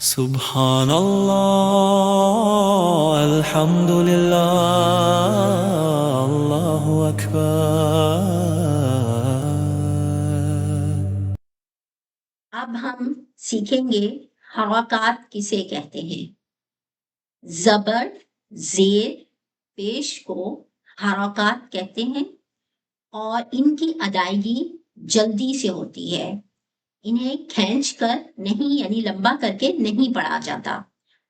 سبحان اللہ الحمد للہ اللہ اکبر۔ اب ہم سیکھیں گے حرکات کسے کہتے ہیں۔ زبر زیر پیش کو حرکات کہتے ہیں اور ان کی ادائیگی جلدی سے ہوتی ہے۔ انہیں کھینچ کر نہیں یعنی لمبا کر کے نہیں پڑھا جاتا۔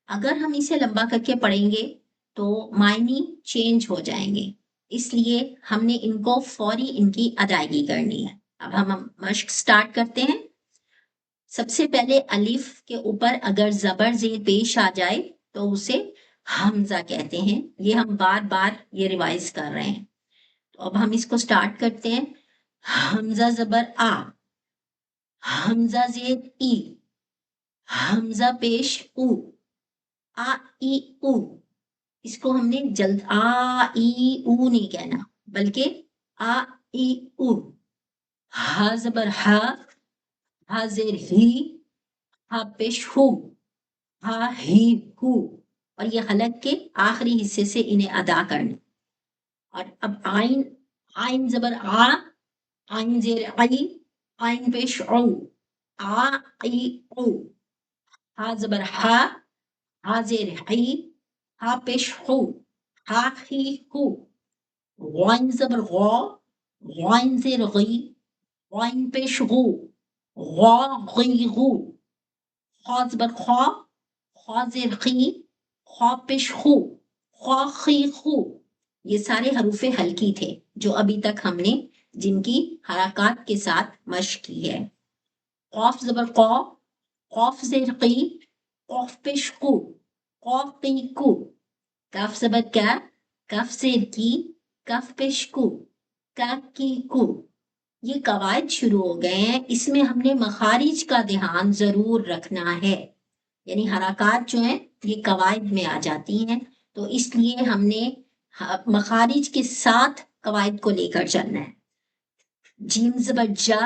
اگر ہم اسے لمبا کر کے پڑھیں گے تو معنی چینج ہو جائیں گے، اس لیے ہم نے ان کو فوری ان کی ادائیگی کرنی ہے۔ اب ہم مشق سٹارٹ کرتے ہیں۔ سب سے پہلے الف کے اوپر اگر زبر زیر پیش آ جائے تو اسے حمزہ کہتے ہیں۔ یہ ہم بار بار یہ ریوائز کر رہے ہیں۔ تو اب ہم اس کو سٹارٹ کرتے ہیں۔ حمزہ زبر آ، حمزہ زیر ای، حمزہ پیش او، آ ای او۔ اس کو ہم نے جلد آ ای او نہیں کہنا بلکہ آ ای او۔ ہا زبر ہا، ہا زیر ہی، ہا پیش ہو، ہا ہی ہو، اور یہ حلق کے آخری حصے سے انہیں ادا کرنا۔ اور اب آئین، آئین زبر آ، آئین زیر آئی، آئین پیش او، آ ای او۔ ہا زبر ہا، ہا زیر ہی، ہا پیش ہو، ہا ہی ہو۔ غائن زبر غا، غائن زیر غی، غائن پیش غو، غا غی غو۔ خا زبر خا، خا زیر خی، خا پیش خو، خا خی خو۔ یہ سارے حروف ہلکی تھے جو ابھی تک ہم نے جن کی حرکات کے ساتھ مشق کی ہے۔ قاف زبر قا، قاف زیر قی، قاف پیش قو، قاف قی کو۔ کاف زبر کا، کاف زیر کی، کاف پیش کو، کا کی کو۔ یہ قواعد شروع ہو گئے ہیں، اس میں ہم نے مخارج کا دھیان ضرور رکھنا ہے، یعنی حرکات جو ہیں یہ قواعد میں آ جاتی ہیں، تو اس لیے ہم نے مخارج کے ساتھ قواعد کو لے کر چلنا ہے۔ جیم زبر جا،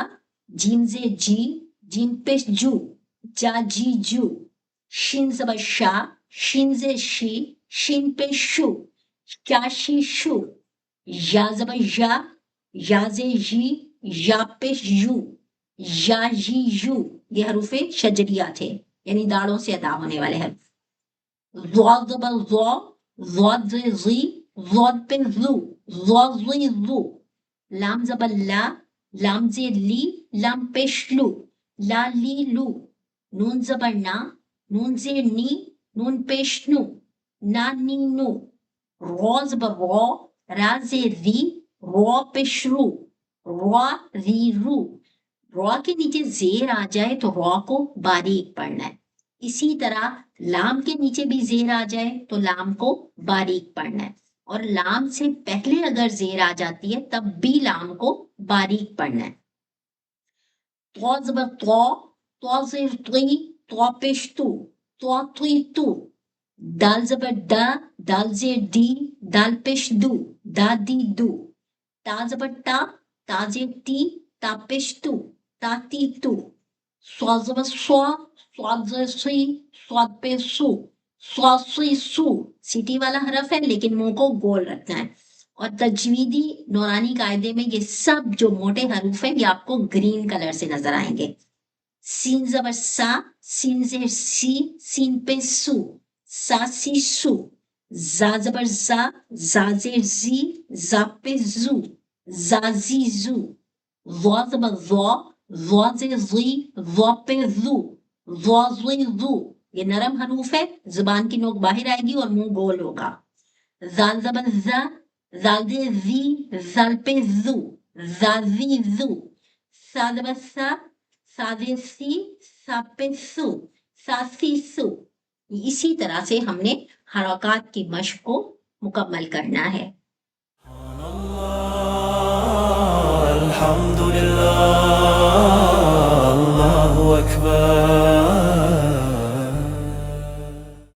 جیم زیر جی، جیم پیش جو، جا جی جو۔ شین زبر شا، شین زیر شی، شین پیش شو، شا شی شو۔ یا زبر یا، یا زیر جی، یا پیش یو، یا جی یو۔ یہ حروف شجریہ تھے یعنی داڑوں سے ادا ہونے والے حروف۔ ضاد زبر ضا، ضاد زیر زی، ضاد پیش زو، ضا زی زو۔ لام زبر لا، لام زیر لی، لام پیش لو، لا لی لو۔ نون زبر نا، نون زیر نی، نون پیش نو، نا نی نو۔ را زبر را، را زیر ری، را پیش رو، را ری رو۔ را کے نیچے زیر آ جائے تو را کو باریک پڑھنا ہے، اسی طرح لام کے نیچے بھی زیر آ جائے تو لام کو باریک پڑھنا ہے، اور لام سے پہلے اگر زیر آ جاتی ہے تب بھی لام کو باریک پڑھنا ہے۔ طا زبر طا، طا زیر طی، طا پیش تو، طا طی تو۔ دال زبر دا، دال زیر دی، دال پیش دو، دا دی دو۔ تا زبر تا، تا زیر تی، تا پیش تو، تا تی تو۔ صاد زبر سوا، صاد زیر سی، صاد پیش سو، صاد سی سو۔ سیٹی والا حرف ہے لیکن منہ کو گول رکھنا ہے، اور تجویدی نورانی قاعدے میں یہ سب جو موٹے حروف ہیں یہ آپ کو گرین کلر سے نظر آئیں گے۔ سین زبر سا، سین زیر سی، سین پہ سو، سا سی سو۔ زا زبر زا، زا زیر زی، زا پہ زو، زا زی زو۔ ضا زبر ضا، ضا زیر زی، ضا پہ زو، ضا زی زو۔ یہ نرم حروف ہے، زبان کی نوک باہر آئے گی اور منہ گول ہوگا۔ زال زبر زا، زال زیر زی، زال پہ زو، زا زی زو۔ سا زبر سا، سا زیر سی، سا پہ سو، سا سی سو۔ اسی طرح سے ہم نے حرکات کی مشق کو مکمل کرنا ہے۔ الحمد للہ